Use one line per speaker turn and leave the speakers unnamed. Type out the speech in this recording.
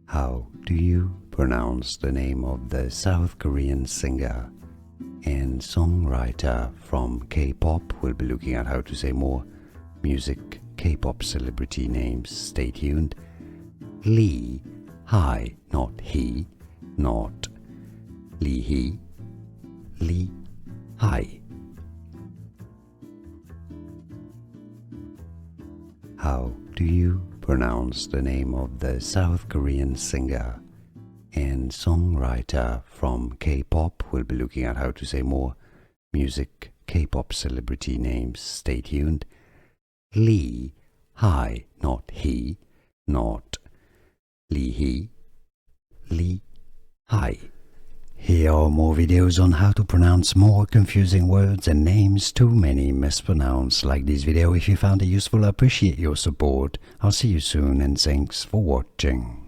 How do you pronounce the name of the South Korean singer and songwriter from K-pop? We'll be looking at how to say more music K-pop celebrity names. Stay tuned. Lee, hi, not he, not Lee he, Lee, hi. How do you pronounce the name of the South Korean singer and songwriter from K-pop? We'll be looking at how to say more music K-pop celebrity names. Stay tuned. Lee, hi, not he, not Lee he, Lee, hi. Here are more videos on how to pronounce more confusing words and names too many mispronounced. Like this video if you found it useful. I appreciate your support. I'll see you soon and thanks for watching.